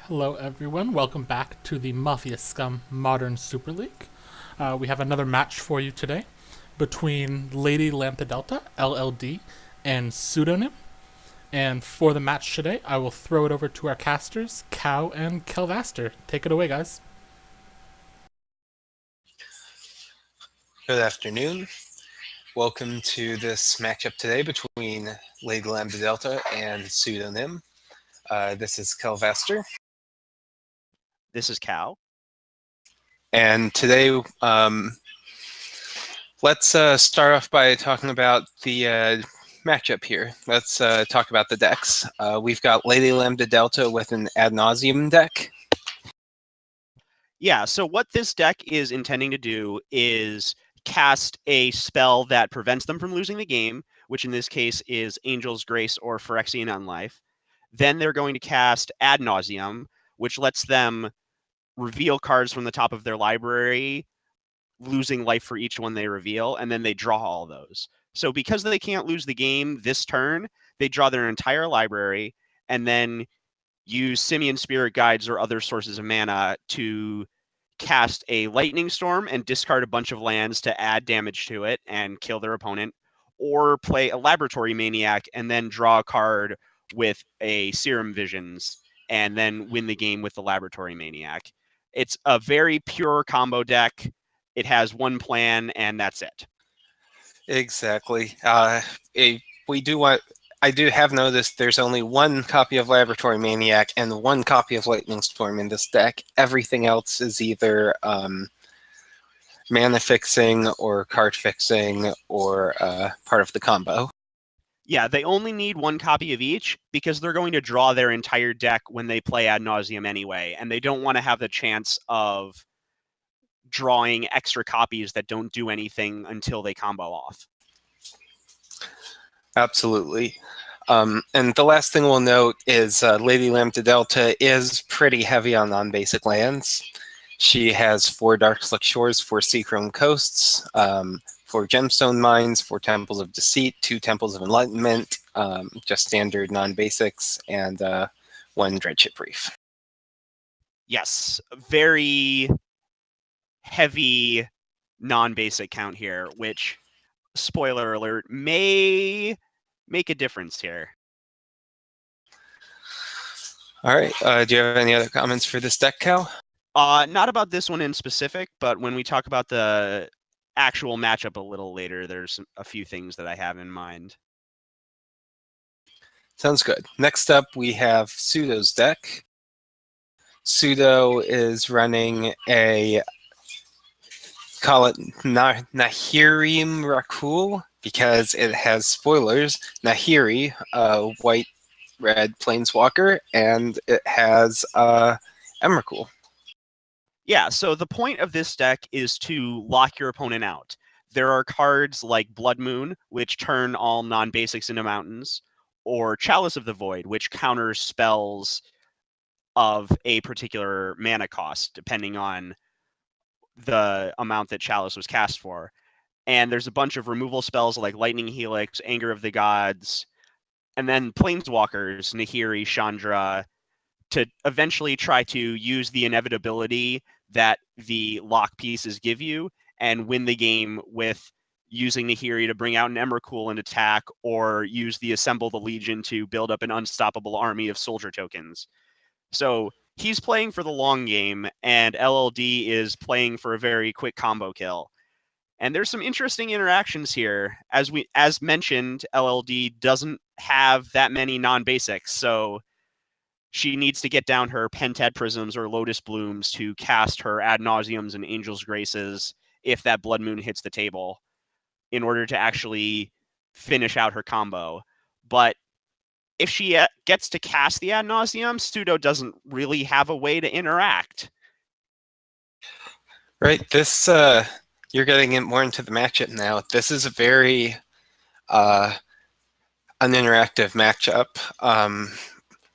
Hello, everyone. Welcome back to the Mafia Scum Modern Super League. We have another match for you today between Lady Lambdadelta, LLD, and Pseudonym. And for the match today, I will throw it over to our casters, Cow and Kelvaster. Take it away, guys. Good afternoon. Welcome to this matchup today between Lady Lambdadelta and Pseudonym. This is Kelvester. This is Cal. And today, let's start off by talking about the matchup here. Let's talk about the decks. We've got Lady Lambdadelta with an Ad Nauseum deck. Yeah, so what this deck is intending to do is cast a spell that prevents them from losing the game, which in this case is Angel's Grace or Phyrexian Unlife. Then they're going to cast Ad Nauseum, which lets them reveal cards from the top of their library, losing life for each one they reveal, and then they draw all those. So because they can't lose the game this turn, they draw their entire library and then use Simian Spirit Guides or other sources of mana to cast a Lightning Storm and discard a bunch of lands to add damage to it and kill their opponent, or play a Laboratory Maniac and then draw a card with a Serum Visions and then win the game with the Laboratory Maniac. It's a very pure combo deck. It has one plan, and that's it. Exactly. I do have noticed there's only one copy of Laboratory Maniac and one copy of Lightning Storm in this deck. Everything else is either mana fixing or card fixing or part of the combo. Yeah, they only need one copy of each because they're going to draw their entire deck when they play Ad Nauseum anyway, and they don't want to have the chance of drawing extra copies that don't do anything until they combo off. Absolutely. And the last thing we'll note is Lady Lambdadelta is pretty heavy on non-basic lands. She has 4 Darkslick Shores, 4 Seachrome Coasts, 4 Gemstone Mines, 4 Temples of Deceit, 2 Temples of Enlightenment, just standard non-basics, and 1 Dreadship Reef. Yes, very heavy non-basic count here, which, spoiler alert, may make a difference here. All right. Do you have any other comments for this deck, Cal? Not about this one in specific, but when we talk about the actual matchup a little later, there's a few things that I have in mind. Sounds good. Next up, we have Sudo's deck. Sudo is running a, call it Nahirim Rakul, because it has spoilers. Nahiri, white-red planeswalker, and it has Emrakul. Yeah, so the point of this deck is to lock your opponent out. There are cards like Blood Moon, which turn all non-basics into mountains, or Chalice of the Void, which counters spells of a particular mana cost, depending on the amount that Chalice was cast for. And there's a bunch of removal spells like Lightning Helix, Anger of the Gods, and then Planeswalkers, Nahiri, Chandra, to eventually try to use the inevitability that the lock pieces give you and win the game with using Nahiri to bring out an Emrakul and attack, or use the Assemble the Legion to build up an unstoppable army of soldier tokens. So he's playing for the long game, and LLD is playing for a very quick combo kill. And there's some interesting interactions here. As mentioned, LLD doesn't have that many non-basics, so she needs to get down her Pentad Prisms or Lotus Blooms to cast her Ad Nauseums and Angel's Graces if that Blood Moon hits the table, in order to actually finish out her combo. But if she gets to cast the Ad Nauseum, Sudo doesn't really have a way to interact. Right, this, you're getting in more into the matchup now. This is a very uninteractive matchup.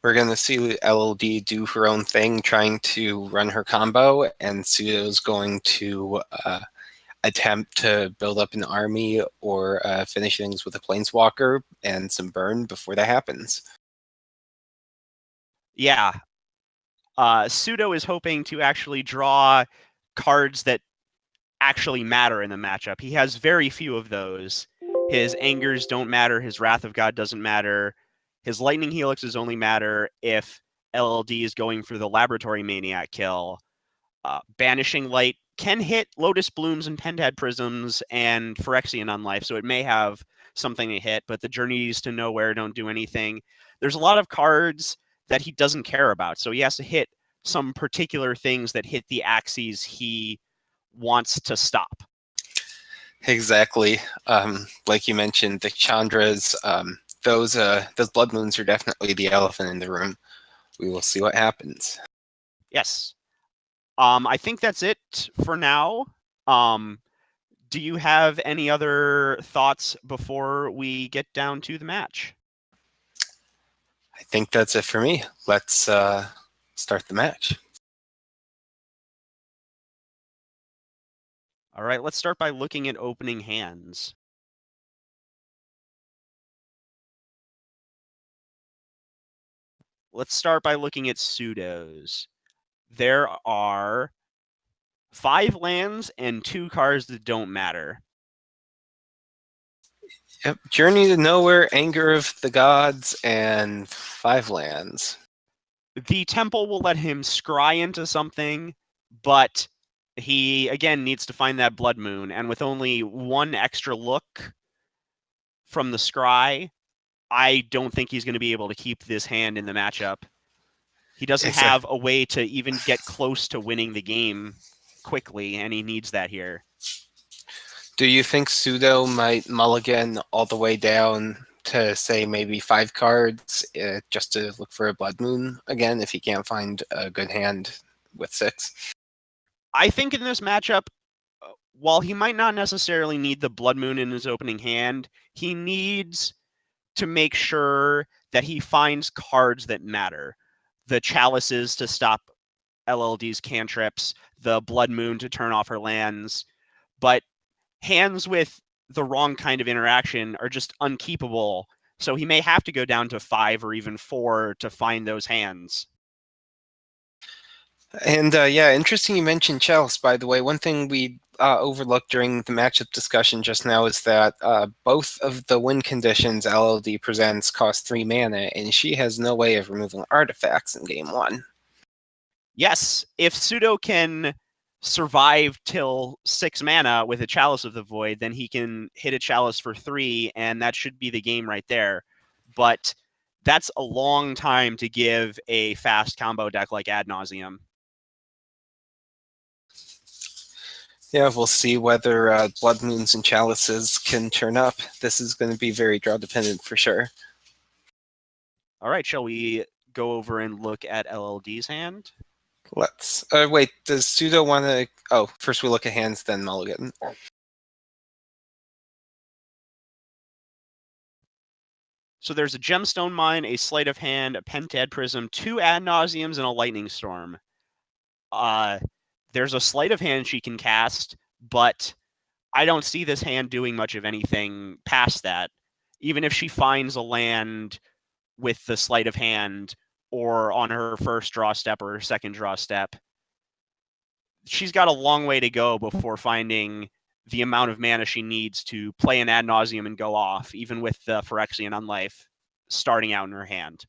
We're going to see LLD do her own thing, trying to run her combo, and Sudo's going to attempt to build up an army or finish things with a Planeswalker and some burn before that happens. Yeah. Sudo is hoping to actually draw cards that actually matter in the matchup. He has very few of those. His Angers don't matter. His Wrath of God doesn't matter. His Lightning Helixes only matter if LLD is going for the Laboratory Maniac kill. Banishing Light can hit Lotus Blooms and Pentad Prisms and Phyrexian Unlife, so it may have something to hit, but the Journeys to Nowhere don't do anything. There's a lot of cards that he doesn't care about, so he has to hit some particular things that hit the axes he wants to stop. Exactly. Like you mentioned, the Chandras, those Blood Moons are definitely the elephant in the room. We will see what happens. Yes. I think that's it for now. Do you have any other thoughts before we get down to the match? I think that's it for me. Let's start the match. All right, let's start by looking at opening hands. Let's start by looking at Sudos. There are 5 lands and 2 cards that don't matter. Yep. Journey to Nowhere, Anger of the Gods, and 5 lands. The Temple will let him scry into something, but he, again, needs to find that Blood Moon. And with only 1 extra look from the scry, I don't think he's going to be able to keep this hand in the matchup. He doesn't have a way to even get close to winning the game quickly, and he needs that here. Do you think Sudo might mulligan all the way down to, say, maybe 5 cards just to look for a Blood Moon again if he can't find a good hand with 6? I think in this matchup, while he might not necessarily need the Blood Moon in his opening hand, he needs to make sure that he finds cards that matter. The Chalices to stop LLD's cantrips, the Blood Moon to turn off her lands, but hands with the wrong kind of interaction are just unkeepable, so he may have to go down to 5 or even 4 to find those hands. And yeah, interesting you mentioned Chalice, by the way. One thing we overlooked during the matchup discussion just now is that both of the win conditions LLD presents cost 3 mana, and she has no way of removing artifacts in game 1. Yes, if Sudo can survive till 6 mana with a Chalice of the Void, then he can hit a Chalice for 3, and that should be the game right there. But that's a long time to give a fast combo deck like Ad Nauseum. Yeah, we'll see whether Blood Moons and Chalices can turn up. This is going to be very draw dependent for sure. All right, shall we go over and look at LLD's hand? Let's. Wait, does Sudo want to? Oh, first we look at hands, then mulligan. So there's a Gemstone Mine, a Sleight of Hand, a Pentad Prism, 2 Ad Nauseums, and a Lightning Storm. There's a Sleight of Hand she can cast, but I don't see this hand doing much of anything past that. Even if she finds a land with the Sleight of Hand, or on her first draw step or her second draw step, she's got a long way to go before finding the amount of mana she needs to play an Ad Nauseum and go off, even with the Phyrexian Unlife starting out in her hand.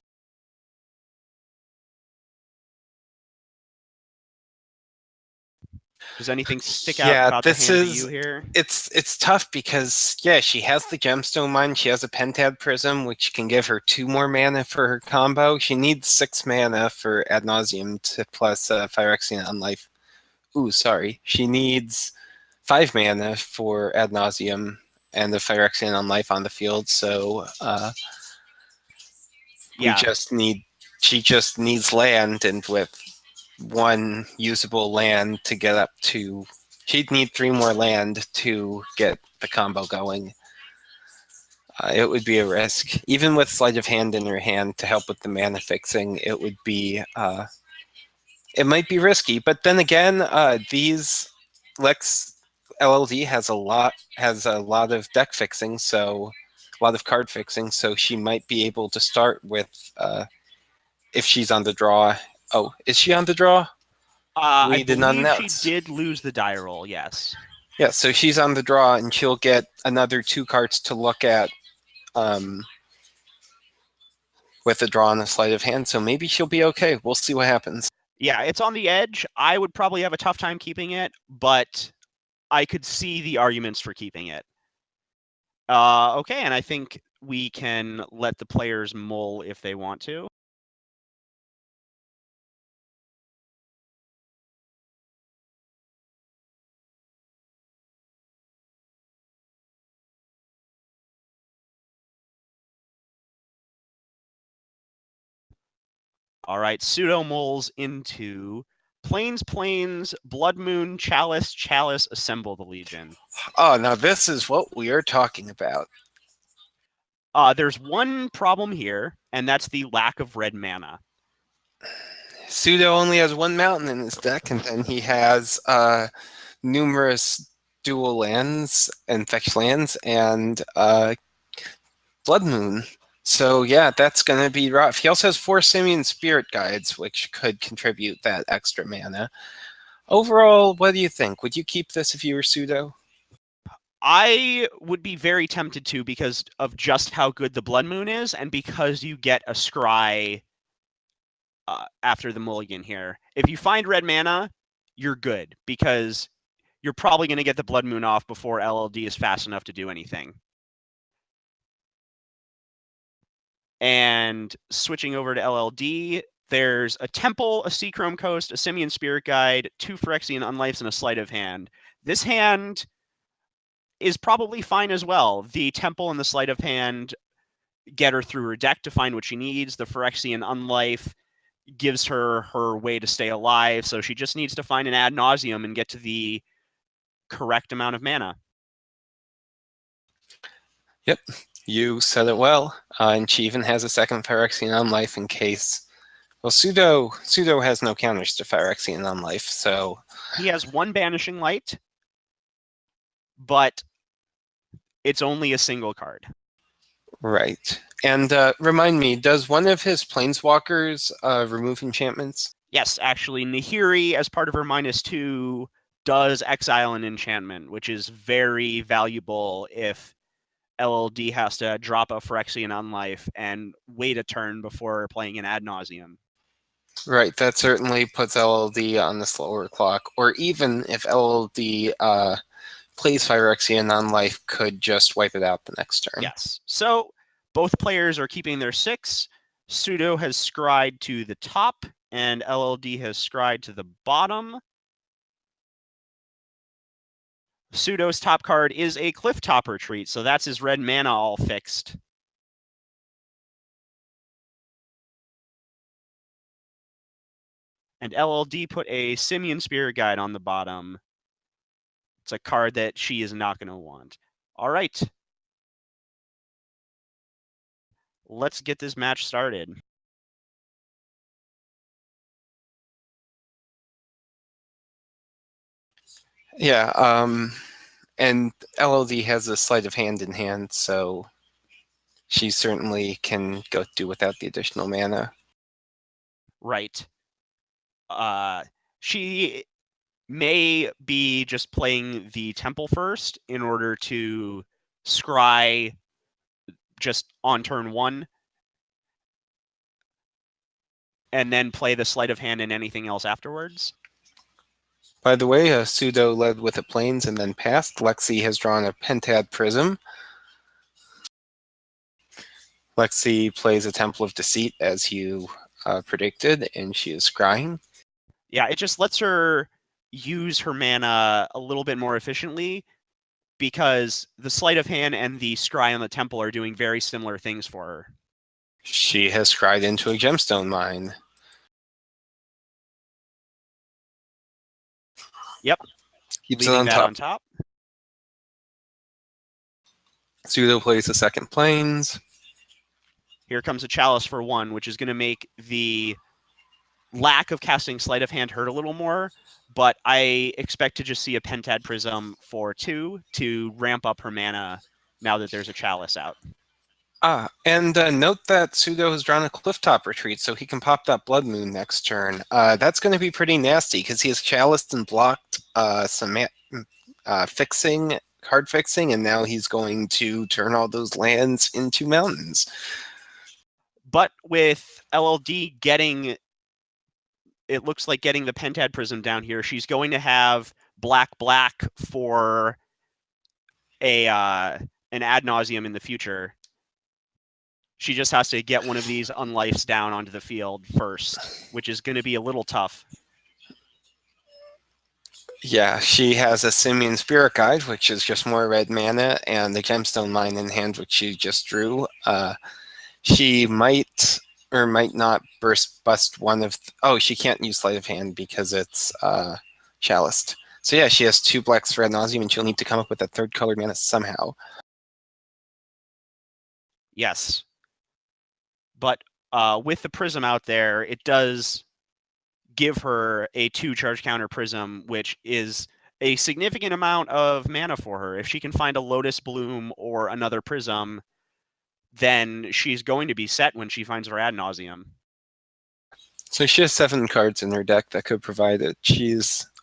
Does anything stick out about the hand to you here? It's tough because, yeah, she has the Gemstone Mine, she has a Pentad Prism, which can give her 2 more mana for her combo. She needs 6 mana for Ad Nauseum to plus Phyrexian Unlife. Ooh, sorry. She needs 5 mana for Ad Nauseum and the Phyrexian Unlife on the field, so she just needs land, and with 1 usable land to get up to... She'd need 3 more land to get the combo going. It would be a risk. Even with Sleight of Hand in her hand to help with the mana fixing, it would be... it might be risky, but then again, these Lex LLD has a lot of deck fixing, so a lot of card fixing, so she might be able to start with, if she's on the draw, Oh, is she on the draw? I did not believe she announce. did lose the die roll, yes. Yeah, so she's on the draw, and she'll get another 2 cards to look at with a draw and a sleight of hand, so maybe she'll be okay. We'll see what happens. Yeah, it's on the edge. I would probably have a tough time keeping it, but I could see the arguments for keeping it. Okay, and I think we can let the players mull if they want to. All right, Sudo mulls into Plains, Blood Moon, Chalice, assemble the Legion. Oh, now this is what we are talking about. There's one problem here, and that's the lack of red mana. Sudo only has 1 mountain in his deck, and then he has numerous dual lands and fetch lands and Blood Moon. So yeah, that's going to be rough. He also has 4 Simian Spirit Guides, which could contribute that extra mana. Overall, what do you think? Would you keep this if you were Sudo? I would be very tempted to because of just how good the Blood Moon is, and because you get a scry after the mulligan here. If you find red mana, you're good, because you're probably going to get the Blood Moon off before LLD is fast enough to do anything. And switching over to LLD, there's a Temple, a Seachrome Coast, a Simian Spirit Guide, 2 Phyrexian Unlives, and a Sleight of Hand. This hand is probably fine as well. The Temple and the Sleight of Hand get her through her deck to find what she needs. The Phyrexian Unlife gives her her way to stay alive, so she just needs to find an ad nauseum and get to the correct amount of mana. Yep, you said it well. And she even has a second Phyrexian Unlife in case. Well, Sudo has no counters to Phyrexian Unlife, so He has 1 Banishing Light, but it's only a single card. right. And remind me, does one of his Planeswalkers remove enchantments? Yes, actually, Nahiri, as part of her -2, does exile an enchantment, which is very valuable if LLD has to drop a Phyrexian Unlife and wait a turn before playing an ad nauseum. Right, that certainly puts LLD on the slower clock. Or even if LLD plays Phyrexian Unlife, could just wipe it out the next turn. Yes. So both players are keeping their 6. Sudo has scried to the top, and LLD has scried to the bottom. Sudo's top card is a Clifftop Retreat, so that's his red mana all fixed. And LLD put a Simian Spirit Guide on the bottom. It's a card that she is not going to want. All right. Let's get this match started. Yeah, and LLD has a sleight of hand in hand, so she certainly can go do without the additional mana. Right. She may be just playing the Temple first in order to scry just on turn 1, and then play the Sleight of Hand and anything else afterwards. By the way, Sudo led with a Plains and then passed. Lexi has drawn a Pentad Prism. Lexi plays a Temple of Deceit, as you predicted, and she is scrying. Yeah, it just lets her use her mana a little bit more efficiently, because the Sleight of Hand and the Scry on the Temple are doing very similar things for her. She has scryed into a Gemstone Mine. Yep. Keeps it Leaving on that top. on top. Sudo plays the second Plains. Here comes a Chalice for 1, which is going to make the lack of casting Sleight of Hand hurt a little more, but I expect to just see a Pentad Prism for 2 to ramp up her mana now that there's a Chalice out. And note that Sudo has drawn a Clifftop Retreat, so he can pop that Blood Moon next turn. That's going to be pretty nasty, because he has Chaliced and blocked some card fixing, and now he's going to turn all those lands into mountains. But with LLD getting, it looks like getting the Pentad Prism down here, she's going to have black for an ad nauseum in the future. She just has to get one of these unlifes down onto the field first, which is going to be a little tough. Yeah, she has a Simian Spirit Guide, which is just more red mana, and the Gemstone Mine in hand, which she just drew. She might or might not bust one of... oh, she can't use Sleight of Hand because it's Chaliced. So yeah, she has 2 blacks for ad nauseum, and she'll need to come up with a 3rd colored mana somehow. Yes. But with the Prism out there, it does give her a 2 charge counter Prism, which is a significant amount of mana for her. If she can find a Lotus Bloom or another Prism, then she's going to be set when she finds her ad nauseum. So she has 7 cards in her deck that could provide it.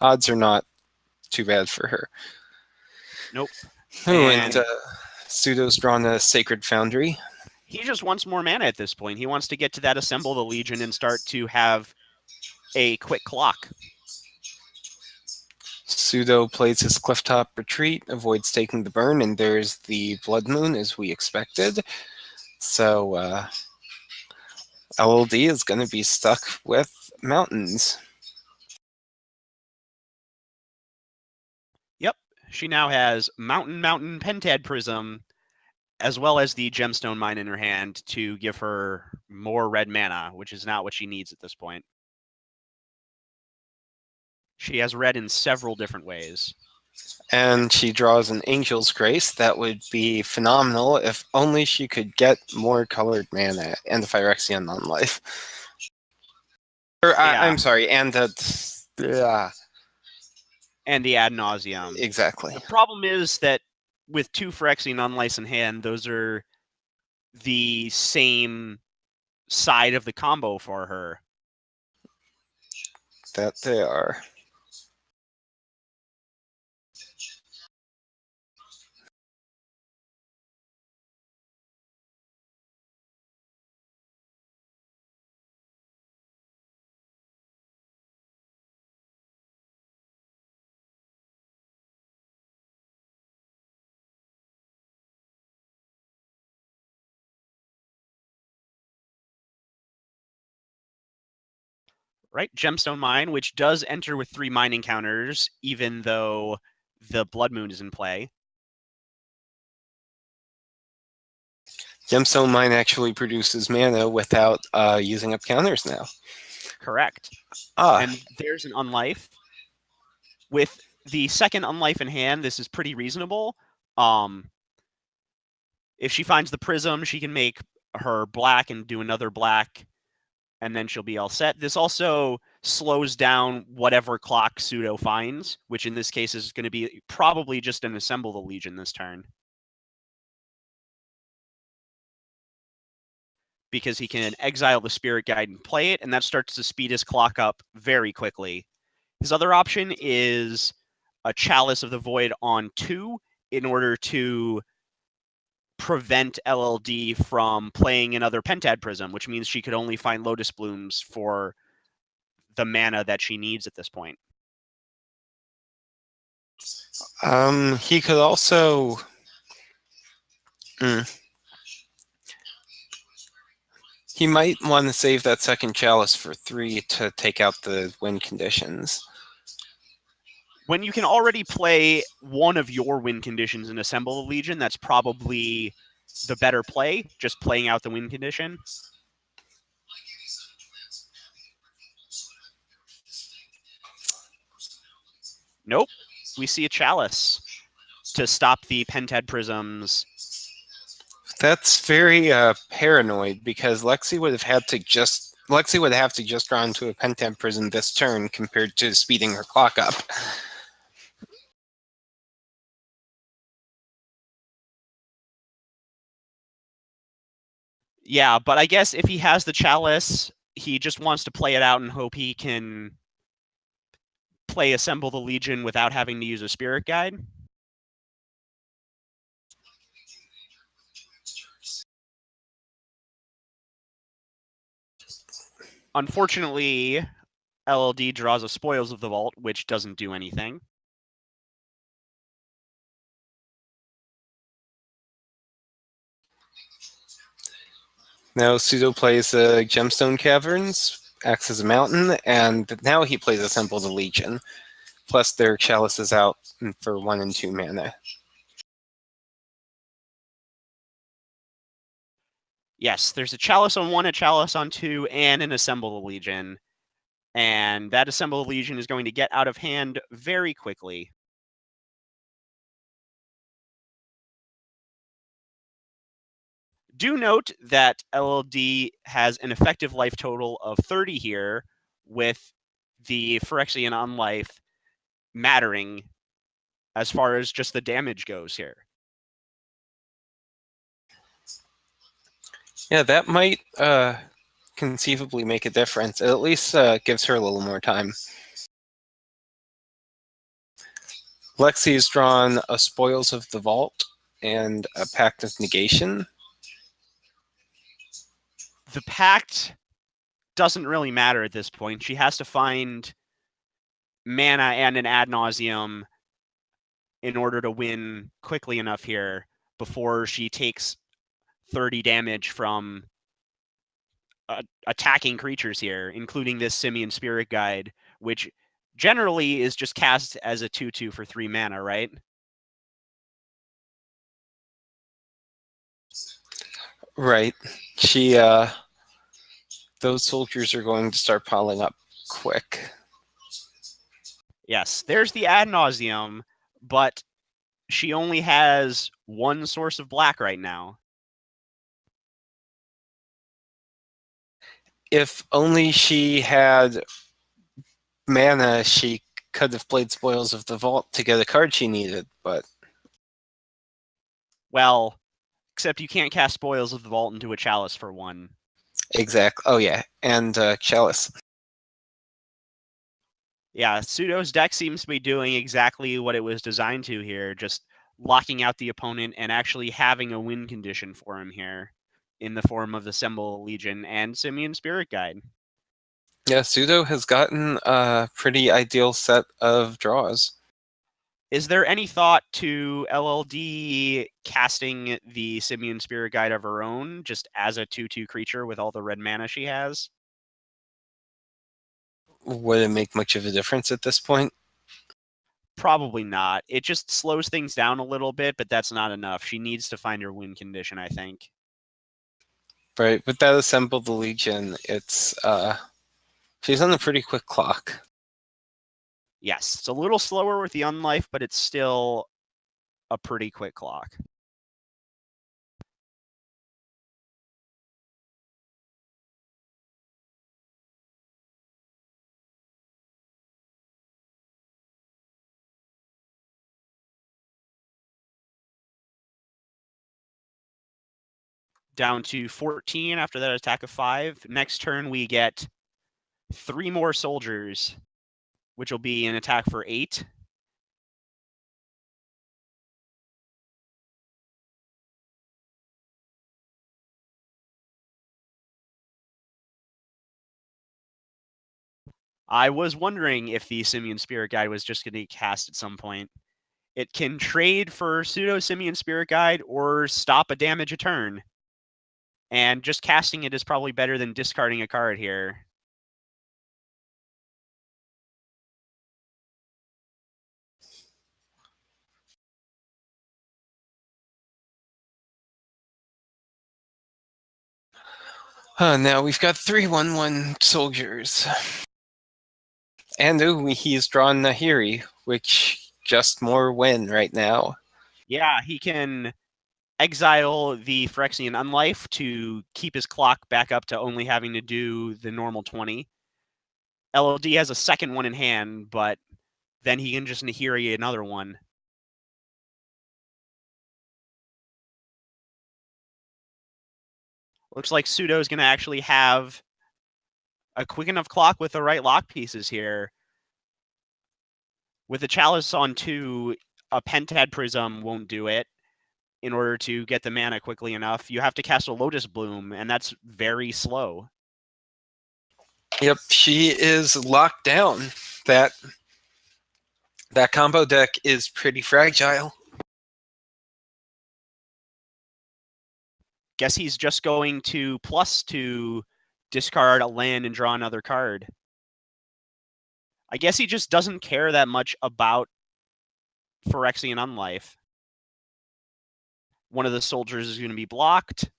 Odds are not too bad for her. Nope. Oh, and Sudo's drawn a Sacred Foundry. He just wants more mana at this point. He wants to get to that Assemble the Legion and start to have a quick clock. Sudo plays his Clifftop Retreat, avoids taking the burn, and there's the Blood Moon, as we expected. So LLD is going to be stuck with mountains. Yep. She now has Mountain Pentad Prism, as well as the Gemstone Mine in her hand to give her more red mana, which is not what she needs at this point. She has red in several different ways. And she draws an Angel's Grace. That would be phenomenal if only she could get more colored mana and the Phyrexian non-life. I'm sorry, and the... and the ad nauseum. Exactly. The problem is that with 2 Phyrexian non-life in hand, those are the same side of the combo for her. That they are. Right, Gemstone Mine, which does enter with 3 mining counters, even though the Blood Moon is in play. Gemstone Mine actually produces mana without using up counters now. Correct. And there's an unlife. With the second unlife in hand, this is pretty reasonable. If she finds the Prism, she can make her black and do another black, and then she'll be all set. This also slows down whatever clock Sudo finds, which in this case is going to be probably just an Assemble the Legion this turn. Because he can exile the Spirit Guide and play it, and that starts to speed his clock up very quickly. His other option is a Chalice of the Void on 2 in order to prevent LLD from playing another Pentad Prism, which means she could only find Lotus Blooms for the mana that she needs at this point. He could also... He might want to save that second Chalice for 3 to take out the win conditions. When you can already play one of your win conditions and Assemble the Legion, that's probably the better play, just playing out the win condition. Nope. We see a Chalice to stop the Pentad Prisms. That's very paranoid, because Lexi would have to just draw into a Pentad Prism this turn compared to speeding her clock up. Yeah, but I guess if he has the Chalice, he just wants to play it out and hope he can play Assemble the Legion without having to use a Spirit Guide. Unfortunately, LLD draws a Spoils of the Vault, which doesn't do anything. Now Sudo plays Gemstone Caverns, acts as a mountain, and now he plays Assemble the Legion. Plus their Chalice is out for 1 and 2 mana. Yes, there's a Chalice on 1, a Chalice on 2, and an Assemble the Legion. And that Assemble the Legion is going to get out of hand very quickly. Do note that LLD has an effective life total of 30 here, with the Phyrexian Unlife mattering as far as just the damage goes here. Yeah, that might conceivably make a difference. It at least gives her a little more time. Lexi's drawn a Spoils of the Vault and a Pact of Negation. The Pact doesn't really matter at this point. She has to find mana and an Ad Nauseum in order to win quickly enough here before she takes 30 damage from attacking creatures here, including this Simian Spirit Guide, which generally is just cast as a 2/2 for 3 mana, right? Right. She those soldiers are going to start piling up quick. Yes, there's the Ad Nauseum, but she only has one source of black right now. If only she had mana, she could have played Spoils of the Vault to get a card she needed, but Well, except you can't cast Spoils of the Vault into a Chalice for 1. exactly. Oh yeah, and Chalice. Yeah, Sudo's deck seems to be doing exactly what it was designed to here, just locking out the opponent and actually having a win condition for him here in the form of Assemble Legion and Simian Spirit Guide. Yeah, Sudo has gotten a pretty ideal set of draws. Is there any thought to LLD casting the Simian Spirit Guide of her own, just as a 2/2 creature with all the red mana she has? Would it make much of a difference at this point? Probably not. It just slows things down a little bit, but that's not enough. She needs to find her win condition, I think. Right, with that Assemble the Legion, it's she's on a pretty quick clock. Yes, it's a little slower with the Unlife, but it's still a pretty quick clock. Down to 14 after that attack of 5. Next turn, we get 3 more soldiers, which will be an attack for 8. I was wondering if the Simian Spirit Guide was just going to be cast at some point. It can trade for Pseudo Simian Spirit Guide or stop a damage a turn. And just casting it is probably better than discarding a card here. Now we've got 3/1/1 soldiers. And he's drawn Nahiri, which just more win right now. Yeah, he can exile the Phyrexian Unlife to keep his clock back up to only having to do the normal 20. LLD has a second one in hand, but then he can just Nahiri another one. Looks like Sudo's going to actually have a quick enough clock with the right lock pieces here. With the Chalice on 2, a Pentad Prism won't do it. In order to get the mana quickly enough, you have to cast a Lotus Bloom, and that's very slow. Yep, she is locked down. That combo deck is pretty fragile. Guess he's just going to plus to discard a land and draw another card. I guess he just doesn't care that much about Phyrexian Unlife. One of the soldiers is going to be blocked.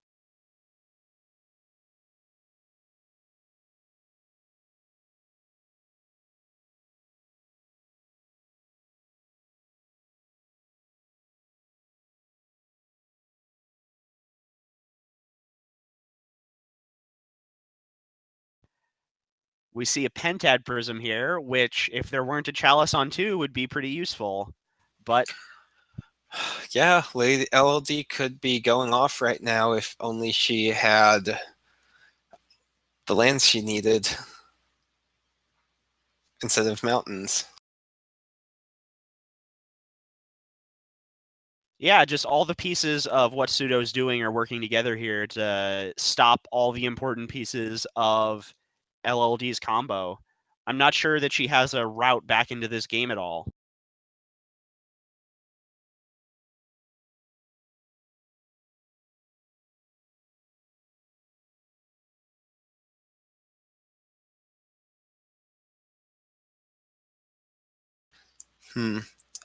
We see a Pentad Prism here, which, if there weren't a Chalice on 2, would be pretty useful. But yeah, Lady LLD could be going off right now if only she had the lands she needed instead of mountains. yeah, just all the pieces of what Sudo's doing are working together here to stop all the important pieces of LLD's combo. I'm not sure that she has a route back into this game at all.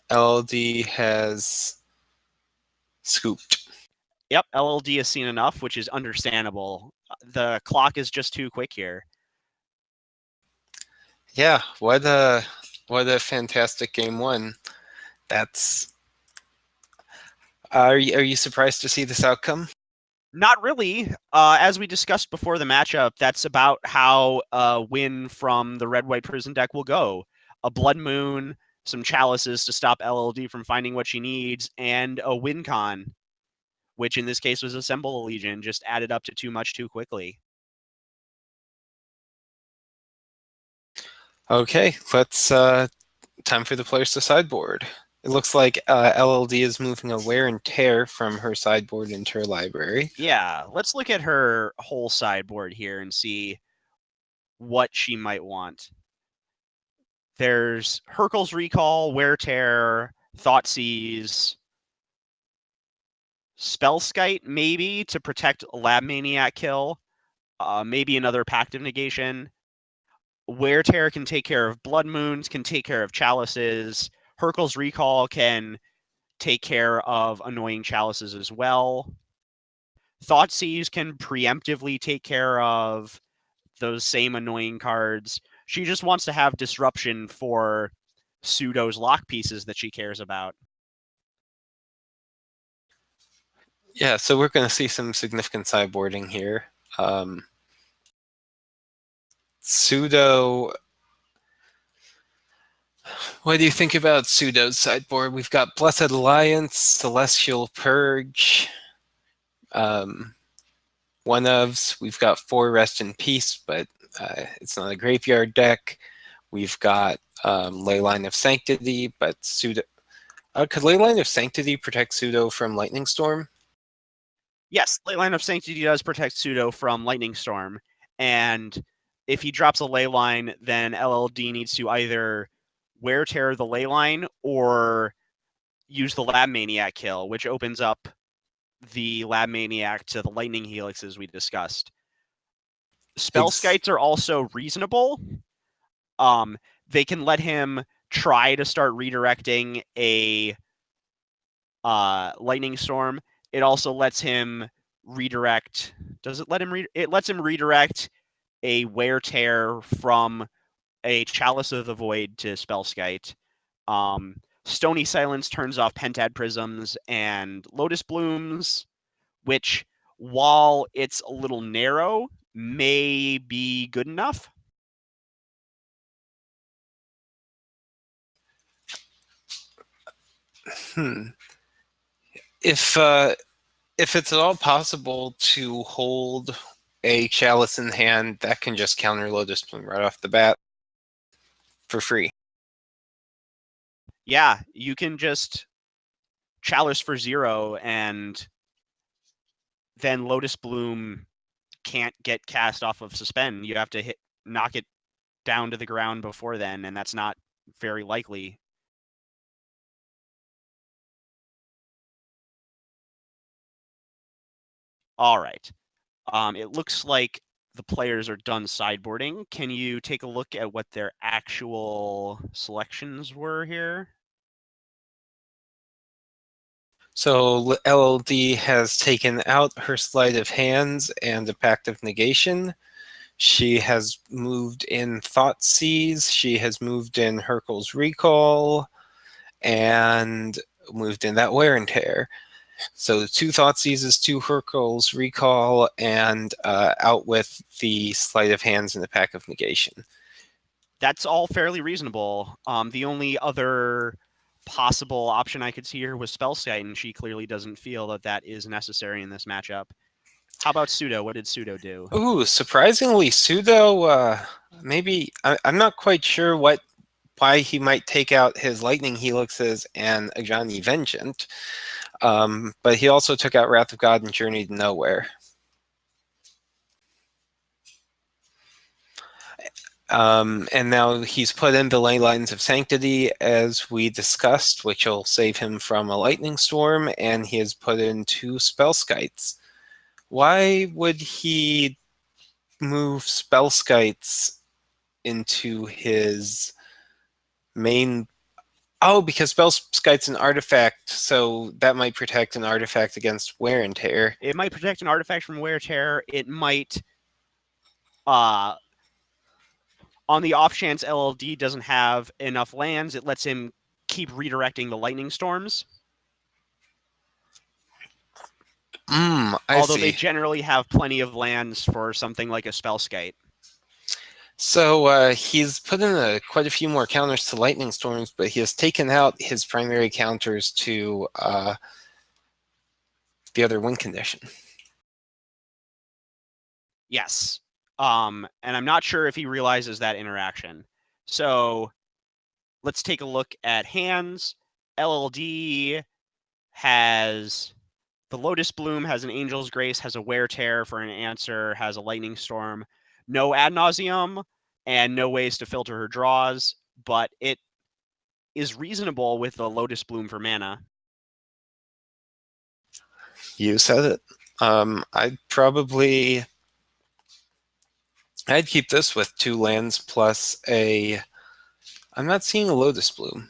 LLD has scooped. Yep, LLD has seen enough, which is understandable. The clock is just too quick here. Yeah, what a fantastic game one. That's are you surprised to see this outcome? Not really. As we discussed before the matchup, that's about how a win from the red-white prison deck will go. A Blood Moon, some Chalices to stop LLD from finding what she needs, and a win con, which in this case was Assemble a Legion, just added up to too much too quickly. Okay, let's time for the players to sideboard. It looks like LLD is moving a Wear and Tear from her sideboard into her library. Yeah, let's look at her whole sideboard here and see what she might want. There's Hurkyl's Recall, Wear Tear, Thoughtseize, Spellskite, maybe, to protect Lab Maniac Kill. Maybe another Pact of Negation. Wear Tear can take care of Blood Moons, can take care of Chalices. Hurkyl's Recall can take care of annoying Chalices as well. Thoughtseize can preemptively take care of those same annoying cards. She just wants to have disruption for Sudo's lock pieces that she cares about. Yeah, so we're going to see some significant sideboarding here. Sudo. What do you think about Sudo's sideboard? We've got Blessed Alliance, Celestial Purge, one ofs. We've got 4 Rest in Peace, but it's not a graveyard deck. We've got Leyline of Sanctity, but Sudo. Could Leyline of Sanctity protect Sudo from Lightning Storm? Yes, Leyline of Sanctity does protect Sudo from Lightning Storm, and if he drops a Leyline, then LLD needs to either Wear Tear the Leyline or use the Lab Maniac Kill, which opens up the Lab Maniac to the Lightning Helixes we discussed. Spellskites are also reasonable. They can let him try to start redirecting a Lightning Storm. It also lets him redirect. Does it let him? It lets him redirect a Wear Tear from a Chalice of the Void to Spellskite. Stony Silence turns off Pentad Prisms and Lotus Blooms, which, while it's a little narrow, may be good enough. If if it's at all possible to hold a chalice in hand, that can just counter Lotus Bloom right off the bat for free. Yeah, you can just chalice for 0, and then Lotus Bloom can't get cast off of suspend. You have to knock it down to the ground before then, and that's not very likely. All right. It looks like the players are done sideboarding. Can you take a look at what their actual selections were here? So LLD has taken out her Sleight of Hands and a Pact of Negation. She has moved in Thoughtseize. She has moved in Hercule's Recall and moved in that Wear and Tear. So 2 Thoughtseizes, 2 Hercule's Recall, and out with the Sleight of Hands and the Pact of Negation. That's all fairly reasonable. The only other possible option I could see here was Spellskite, and she clearly doesn't feel that that is necessary in this matchup. How about Sudo? What did Sudo do? Ooh, surprisingly, Sudo, maybe, I'm not quite sure why he might take out his Lightning Helixes and Ajani Vengeant, but he also took out Wrath of God and Journey to Nowhere. And now he's put in the Ley Lines of Sanctity, as we discussed, which will save him from a Lightning Storm, and he has put in 2 Spellskites. Why would he move Spellskites into his main? Oh, because Spellskite's an artifact, so that might protect an artifact against Wear and Tear. It might protect an artifact from Wear and Tear. It might, on the off chance LLD doesn't have enough lands, it lets him keep redirecting the Lightning Storms. Although they generally have plenty of lands for something like a Spellskite. So he's put in quite a few more counters to Lightning Storms, but he has taken out his primary counters to the other win condition. Yes. And I'm not sure if he realizes that interaction. So let's take a look at hands. LLD has the Lotus Bloom, has an Angel's Grace, has a Wear Tear for an answer, has a Lightning Storm, no Ad Nauseum, and no ways to filter her draws, but it is reasonable with the Lotus Bloom for mana. You said it. I'd keep this with 2 lands plus a. I'm not seeing a Lotus Bloom.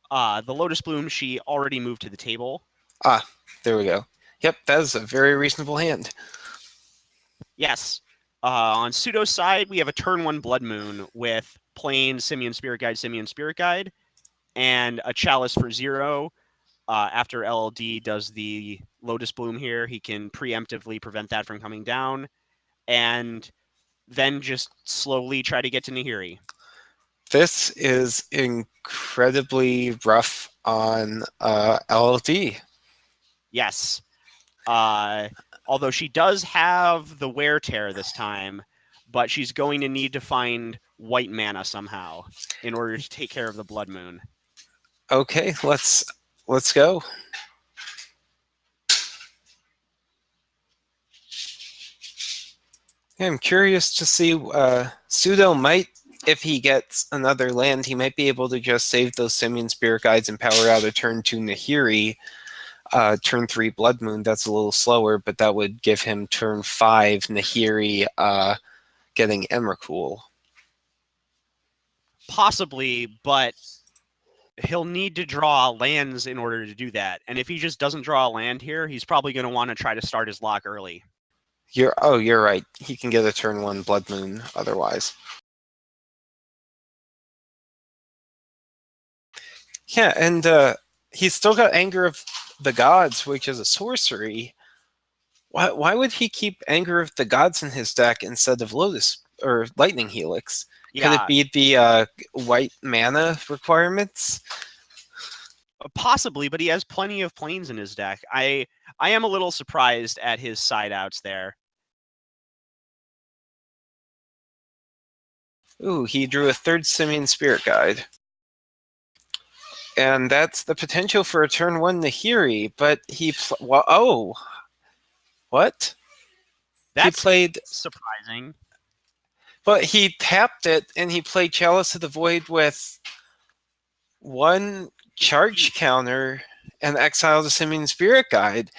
The Lotus Bloom, she already moved to the table. Ah, there we go. Yep, that is a very reasonable hand. Yes. On Sudo's side, we have a turn 1 Blood Moon with plain Simian Spirit Guide, and a Chalice for 0. After LLD does the Lotus Bloom here, he can preemptively prevent that from coming down, and then just slowly try to get to Nahiri. This is incredibly rough on LLD. Yes. Although she does have the Wear Tear this time, but she's going to need to find white mana somehow in order to take care of the Blood Moon. Okay, let's go. I'm curious to see Sudo might, if he gets another land, he might be able to just save those Simian Spirit Guides and power out a turn 2 Nahiri. Turn 3 Blood Moon, that's a little slower, but that would give him turn 5 Nahiri getting Emrakul. Possibly, but he'll need to draw lands in order to do that. And if he just doesn't draw a land here, he's probably going to want to try to start his lock early. You're right. He can get a turn 1 Blood Moon otherwise. Yeah, and he's still got Anger of the Gods, which is a sorcery. Why would he keep Anger of the Gods in his deck instead of Lotus or Lightning Helix? Yeah. Could it be the white mana requirements? Possibly, but he has plenty of planes in his deck. I am a little surprised at his side outs there. Ooh, he drew a third Simian Spirit Guide. And that's the potential for a turn 1 Nahiri, but he... oh! What? That's he played... surprising. But he tapped it, and he played Chalice of the Void with 1 charge counter and exiled the Simian Spirit Guide.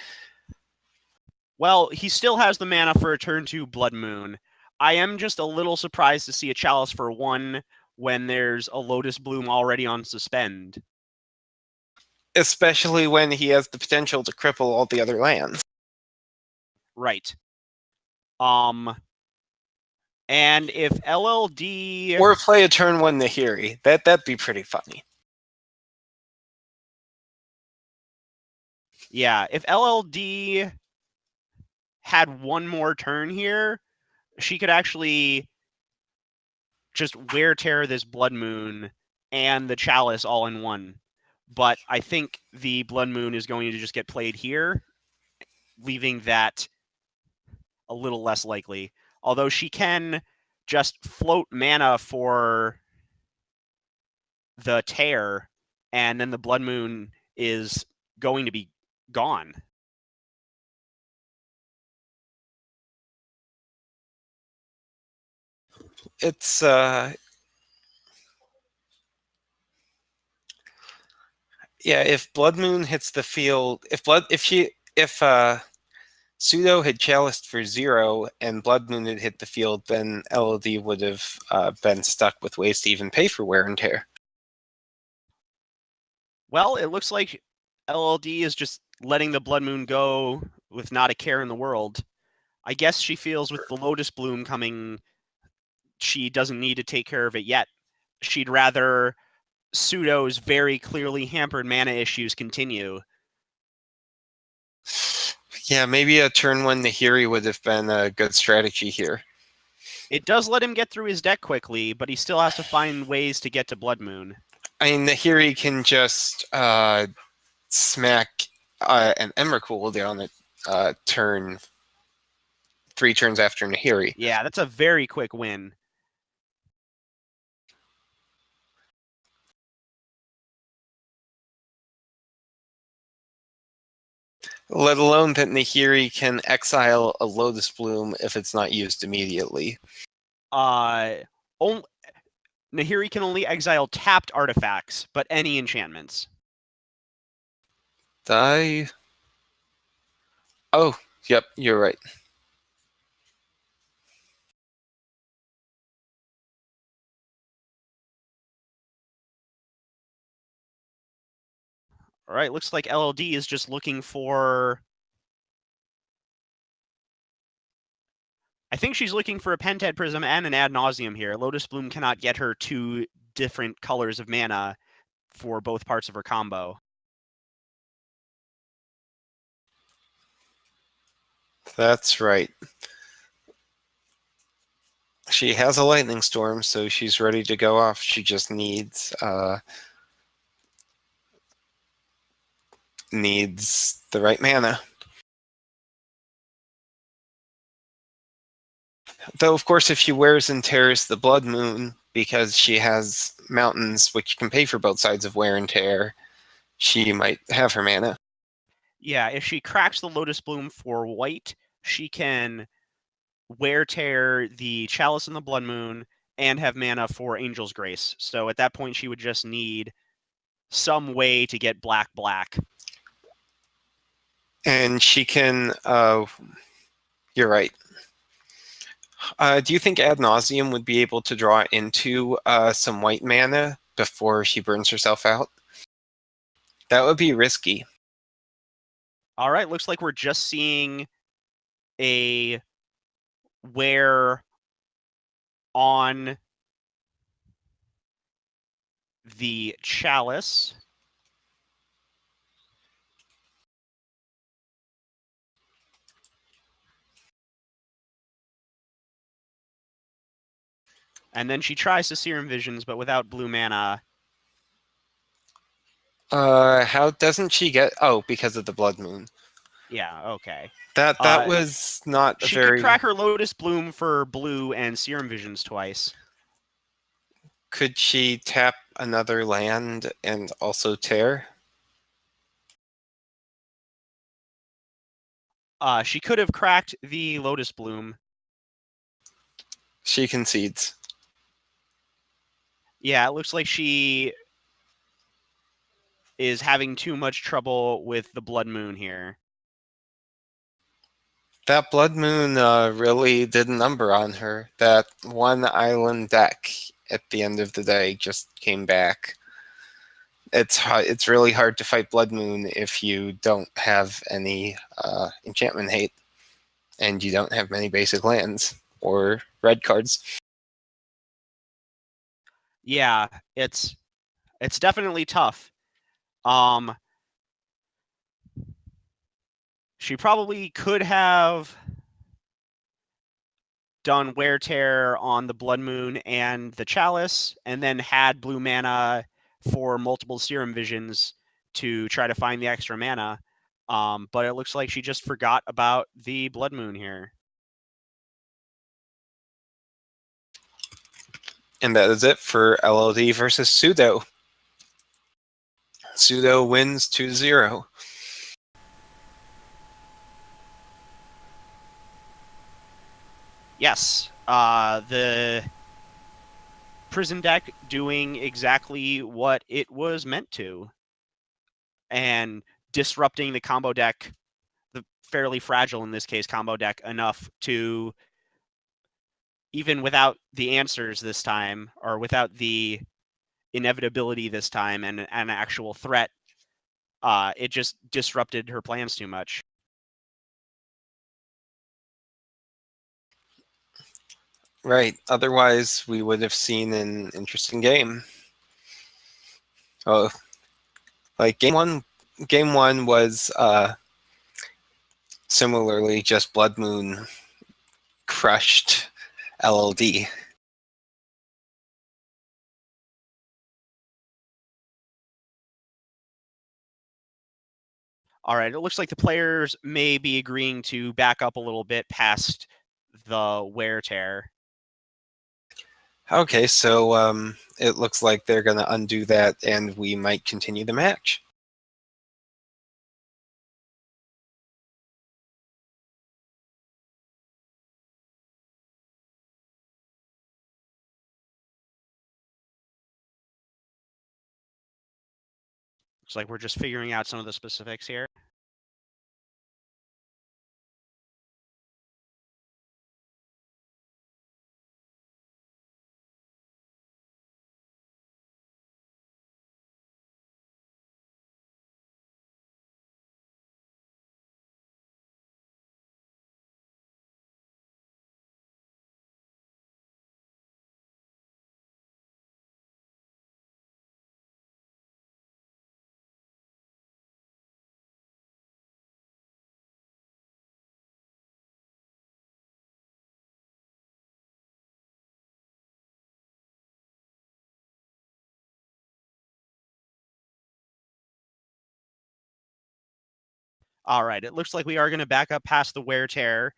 Well, he still has the mana for a turn 2 Blood Moon. I am just a little surprised to see a Chalice for 1 when there's a Lotus Bloom already on Suspend. Especially when he has the potential to cripple all the other lands. Right. And if LLD... Or play a turn 1 Nahiri. That'd be pretty funny. Yeah, if LLD had 1 more turn here, she could actually just wear tear this Blood Moon and the Chalice all in one. But I think the Blood Moon is going to just get played here, leaving that a little less likely. Although she can just float mana for the tear, and then the Blood Moon is going to be gone. It's yeah, if Blood Moon hits the field, if Sudo had chaliced for 0 and Blood Moon had hit the field, then LLD would have been stuck with ways to even pay for wear and tear. Well, it looks like LLD is just letting the Blood Moon go with not a care in the world. I guess she feels with the Lotus Bloom coming, she doesn't need to take care of it yet. She'd rather Sudo's very clearly hampered mana issues continue. Yeah, maybe a turn 1 Nahiri would have been a good strategy here. It does let him get through his deck quickly, but he still has to find ways to get to Blood Moon. I mean, Nahiri can just smack an Emrakul down at turn 3 turns after Nahiri. Yeah, that's a very quick win. Let alone that Nahiri can exile a Lotus Bloom if it's not used immediately. Nahiri can only exile tapped artifacts, but any enchantments. Oh, yep, you're right. All right, looks like LLD is just looking for... I think she's looking for a Pentad Prism and an Ad Nauseum here. Lotus Bloom cannot get her 2 different colors of mana for both parts of her combo. That's right. She has a Lightning Storm, so she's ready to go off. She just needs the right mana. Though, of course, if she wears and tears the Blood Moon, because she has mountains which can pay for both sides of wear and tear, she might have her mana. Yeah, if she cracks the Lotus Bloom for white, she can wear tear the Chalice and the Blood Moon and have mana for Angel's Grace. So at that point, she would just need some way to get black. And she can... you're right. Do you think Ad Nauseum would be able to draw into some white mana before she burns herself out? That would be risky. All right, looks like we're just seeing a wear on the Chalice. And then she tries to Serum Visions, but without blue mana. How doesn't she get? Oh, because of the blood moon. Yeah, okay. That was not a She could very. crack her Lotus Bloom for blue and Serum Visions twice. Could she tap another land and also tear? She could have cracked the Lotus Bloom. She concedes. Yeah, it looks like she is having too much trouble with the Blood Moon here. That blood moon really did a number on her. That one island deck at the end of the day just came back. It's really hard to fight blood moon if you don't have any enchantment hate, and you don't have many basic lands or red cards. Yeah, it's definitely tough. She probably could have done Wear Tear on the Blood Moon and the Chalice, and then had blue mana for multiple Serum Visions to try to find the extra mana. But it looks like she just forgot about the Blood Moon here. And that is it for LLD versus Sudo. Sudo wins 2-0. Yes, the prison deck doing exactly what it was meant to, and disrupting the combo deck, the fairly fragile in this case combo deck, enough to, even without the answers this time, or without the inevitability this time and an actual threat, it just disrupted her plans too much. Right. Otherwise, we would have seen an interesting game. Oh, like game one was similarly just Blood Moon crushed LLD. All right, it looks like the players may be agreeing to back up a little bit past the Wear Tear. Okay, so it looks like they're going to undo that, and we might continue the match. Looks like we're just figuring out some of the specifics here. All right, it looks like we are going to back up past the Wear Tear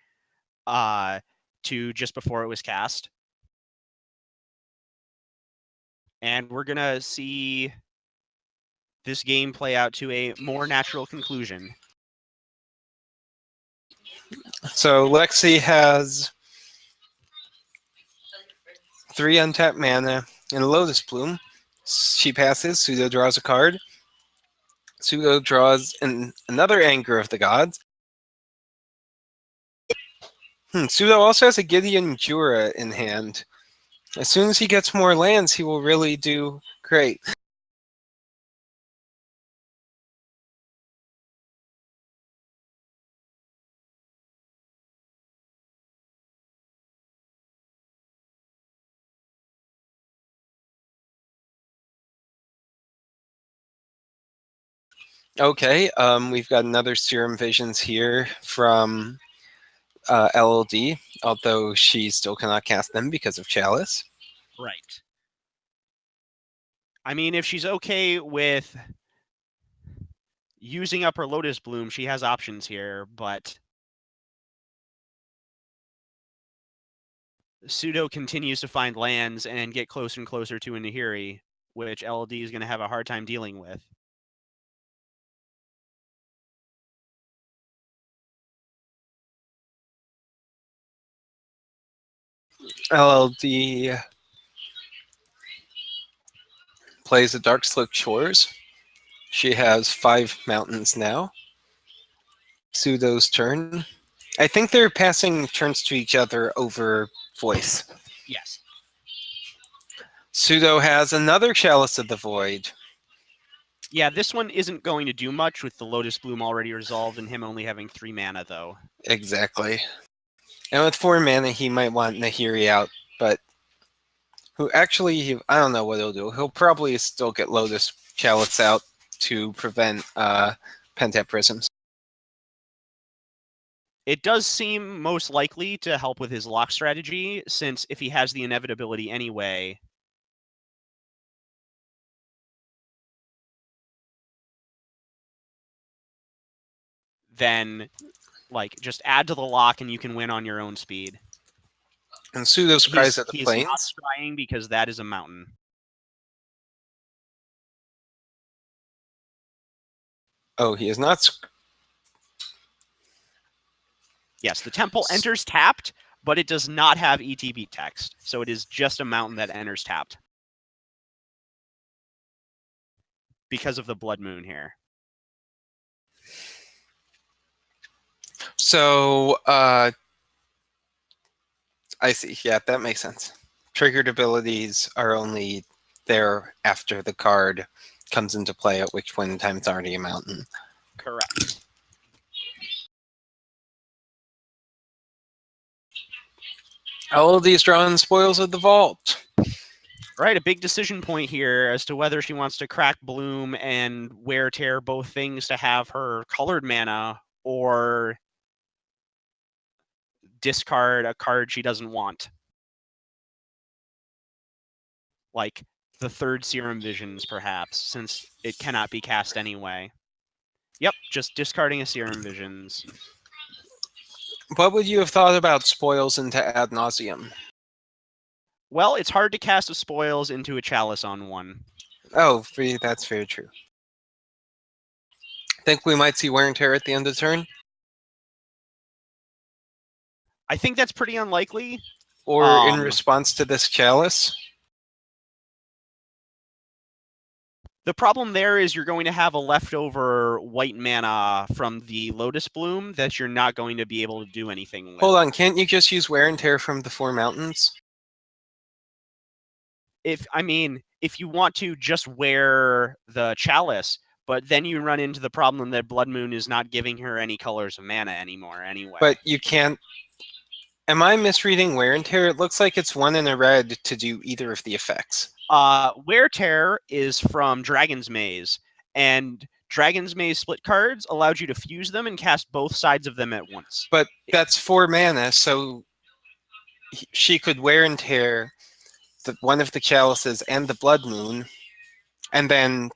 to just before it was cast. And we're going to see this game play out to a more natural conclusion. So Lexi has 3 untapped mana and a Lotus Bloom. She passes, Sudo draws a card. Sudo draws another Anger of the Gods. Sudo also has a Gideon Jura in hand. As soon as he gets more lands, he will really do great. Okay, we've got another Serum Visions here from LLD, although she still cannot cast them because of Chalice. Right. I mean, if she's okay with using up her Lotus Bloom, she has options here, but Sudo continues to find lands and get closer and closer to a Nahiri, which LLD is going to have a hard time dealing with. LLD plays the Darkslick Shores. She has 5 mountains now. Sudo's turn. I think they're passing turns to each other over voice. Yes. Sudo has another Chalice of the Void. Yeah, this one isn't going to do much with the Lotus Bloom already resolved and him only having 3 mana, though. Exactly. And with 4 mana, he might want Nahiri out, but I don't know what he'll do. He'll probably still get Lotus Chalice out to prevent Pentap Prisms. It does seem most likely to help with his lock strategy, since if he has the inevitability anyway, then just add to the lock and you can win on your own speed. And Sudo's Cries at the He's Plains. not scrying because that is a mountain. Oh, he is not. Yes, the temple enters tapped, but it does not have ETB text, so it is just a mountain that enters tapped. Because of the Blood Moon here. So, I see. Yeah, that makes sense. Triggered abilities are only there after the card comes into play, at which point in time it's already a mountain. Correct. All of these drawing Spoils of the Vault. Right, a big decision point here as to whether she wants to crack Bloom and Wear Tear both things to have her colored mana, or discard a card she doesn't want. Like the 3rd Serum Visions, perhaps, since it cannot be cast anyway. Yep, just discarding a Serum Visions. What would you have thought about Spoils into Ad Nauseum? Well, it's hard to cast a Spoils into a Chalice on one. Oh, that's very true. Think we might see Wear and Tear at the end of the turn? I think that's pretty unlikely. Or in response to this Chalice? The problem there is you're going to have a leftover white mana from the Lotus Bloom that you're not going to be able to do anything with. Hold on, can't you just use Wear and Tear from the 4 mountains? If you want to just wear the Chalice, but then you run into the problem that Blood Moon is not giving her any colors of mana anymore anyway. But you can't... Am I misreading Wear and Tear? It looks like it's 1 and a red to do either of the effects. Wear Tear is from Dragon's Maze, and Dragon's Maze split cards allowed you to fuse them and cast both sides of them at once. But that's 4 mana, so she could Wear and Tear one of the Chalices and the Blood Moon, and then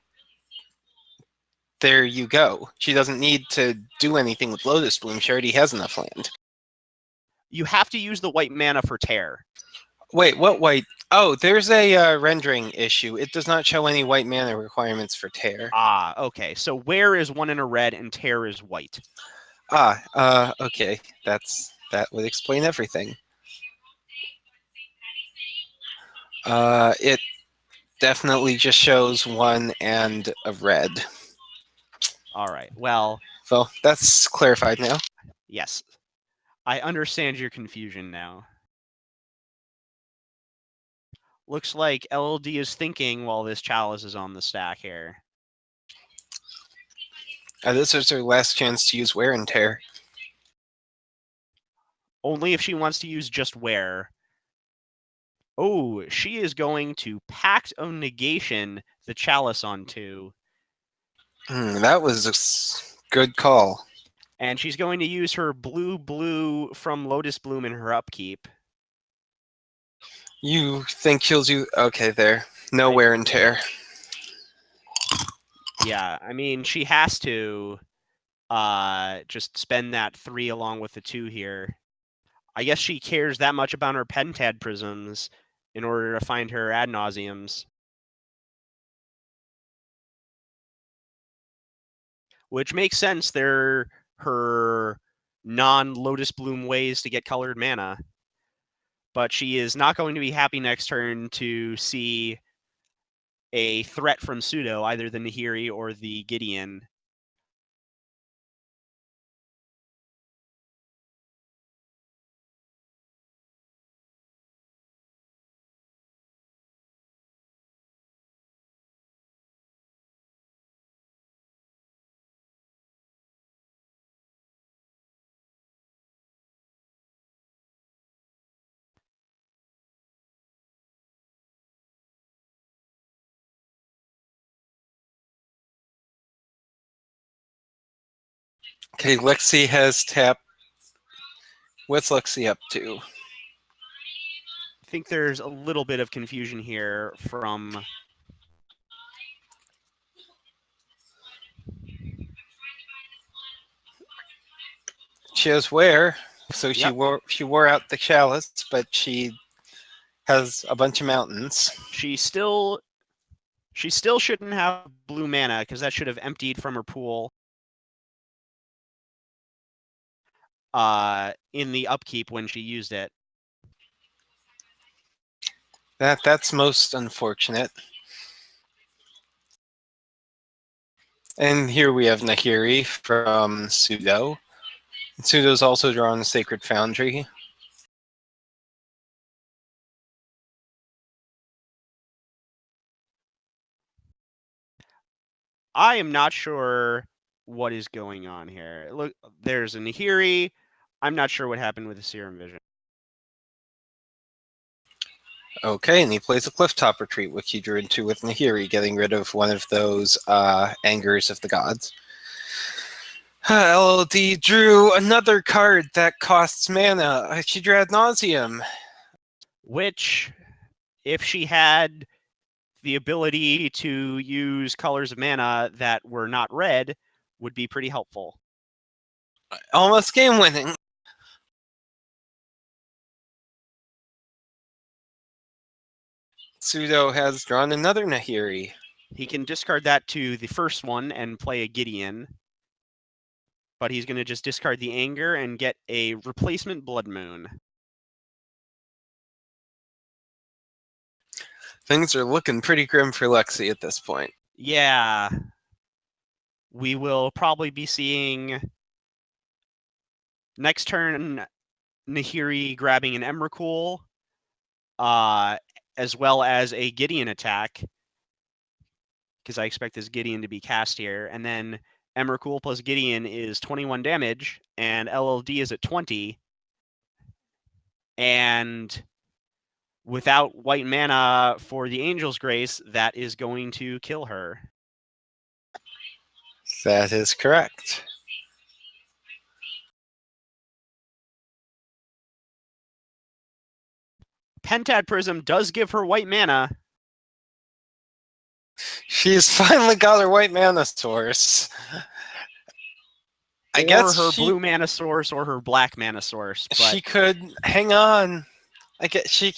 there you go. She doesn't need to do anything with Lotus Bloom. She already has enough land. You have to use the white mana for Tear. Wait, what white? Oh, there's a rendering issue. It does not show any white mana requirements for Tear. Ah, okay. So Wear is 1 and a red, and Tear is white. Okay. That would explain everything. It definitely just shows 1 and a red. All right. Well, that's clarified now. Yes. I understand your confusion now. Looks like LLD is thinking while this Chalice is on the stack here. This is her last chance to use Wear and Tear. Only if she wants to use just Wear. Oh, she is going to Pact of Negation the Chalice onto. That was a good call. And she's going to use her blue from Lotus Bloom in her upkeep. You think she'll do... Okay, there. No Wear and Tear. Yeah, I mean, she has to just spend that 3 along with the 2 here. I guess she cares that much about her pentad prisms in order to find her ad nauseums. Which makes sense. They're her non-Lotus Bloom ways to get colored mana. But she is not going to be happy next turn to see a threat from Sudo, either the Nahiri or the Gideon. Okay, Lexi has tapped. What's Lexi up to? I think there's a little bit of confusion here from... She has wear, so Yep. she wore out the chalice, but she has a bunch of mountains. She still shouldn't have blue mana, because that should have emptied from her pool in the upkeep when she used it. That's most unfortunate. And here we have Nahiri from Sudo. Sudo's also drawn a Sacred Foundry. I am not sure what is going on here. Look, there's a Nahiri. I'm not sure what happened with the Serum Vision. Okay, and he plays a Clifftop Retreat, which he drew into with Nahiri, getting rid of one of those angers of the gods. LLD drew another card that costs mana. She drew Ad Nauseum. Which, if she had the ability to use colors of mana that were not red, would be pretty helpful. Almost game winning. Sudo has drawn another Nahiri. He can discard that to the first one and play a Gideon. But he's going to just discard the Anger and get a replacement Blood Moon. Things are looking pretty grim for Lexi at this point. Yeah. We will probably be seeing next turn Nahiri grabbing an Emrakul, as well as a Gideon attack, because I expect this Gideon to be cast here. And then Emrakul plus Gideon is 21 damage, and LLD is at 20. And without white mana for the Angel's Grace, that is going to kill her. That is correct. Pentad Prism does give her white mana. She's finally got her white mana source. I guess her blue mana source or her black mana source. But she could hang on. I guess she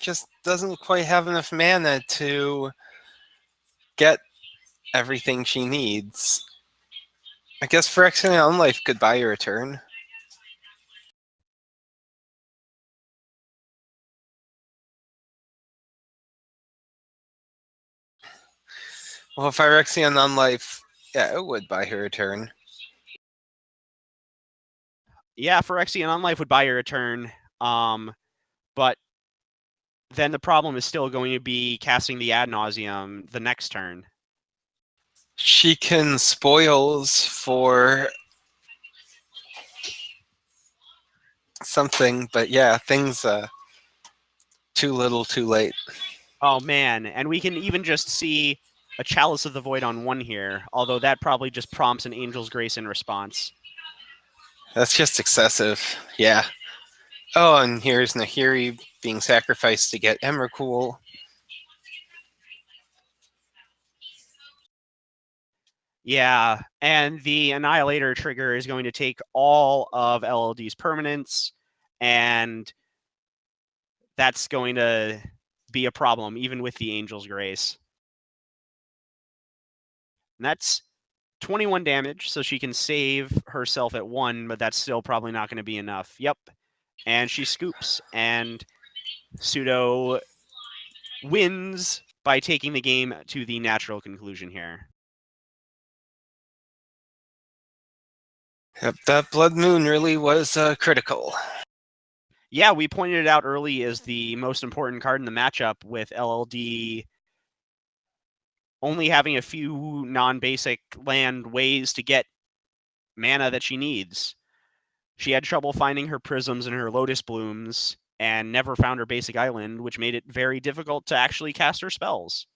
just doesn't quite have enough mana to get everything she needs. I guess Phyrexian Unlife could buy her a turn. Well, Phyrexian Unlife, yeah, it would buy her a turn. yeah, Phyrexian Unlife would buy her a turn. But then the problem is still going to be casting the Ad Nauseum the next turn. She can spoils for something, but yeah, things too little, too late. Oh man, and we can even just see a Chalice of the Void on 1 here, although that probably just prompts an Angel's Grace in response. That's just excessive. Yeah. Oh, and here's Nahiri being sacrificed to get Emrakul. Yeah, and the Annihilator trigger is going to take all of LLD's permanents, and that's going to be a problem, even with the Angel's Grace. And that's 21 damage, so she can save herself at 1, but that's still probably not going to be enough. Yep. And she scoops, and Sudo wins by taking the game to the natural conclusion here. Yep, that Blood Moon really was critical. Yeah, we pointed it out early as the most important card in the matchup, with LLD only having a few non-basic land ways to get mana that she needs. She had trouble finding her prisms and her lotus blooms, and never found her basic island, which made it very difficult to actually cast her spells.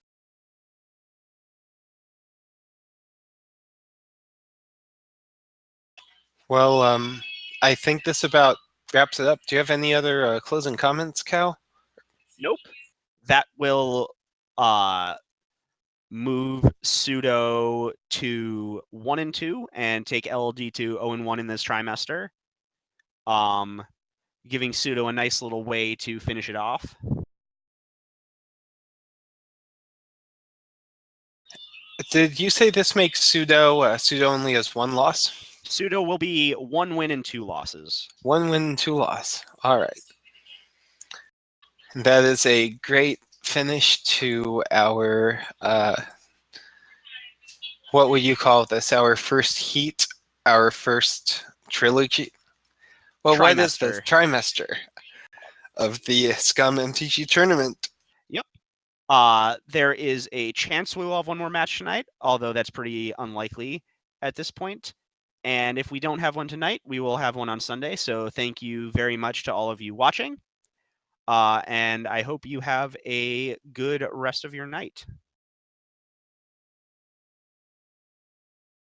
Well, I think this about wraps it up. Do you have any other closing comments, Cal? Nope. That will move Sudo to 1-2 and take LLD to 0-1 in this trimester. Giving Sudo a nice little way to finish it off. Did you say this makes Sudo only has 1 loss? Sudo will be 1 win and 2 losses. 1 win, 2 loss. All right. That is a great finish to our, what would you call this? Our first heat, our first trilogy? Well, what is this? Trimester of the Scum MTG tournament. Yep. There is a chance we will have one more match tonight, although that's pretty unlikely at this point. And if we don't have one tonight, we will have one on Sunday. So thank you very much to all of you watching. And I hope you have a good rest of your night.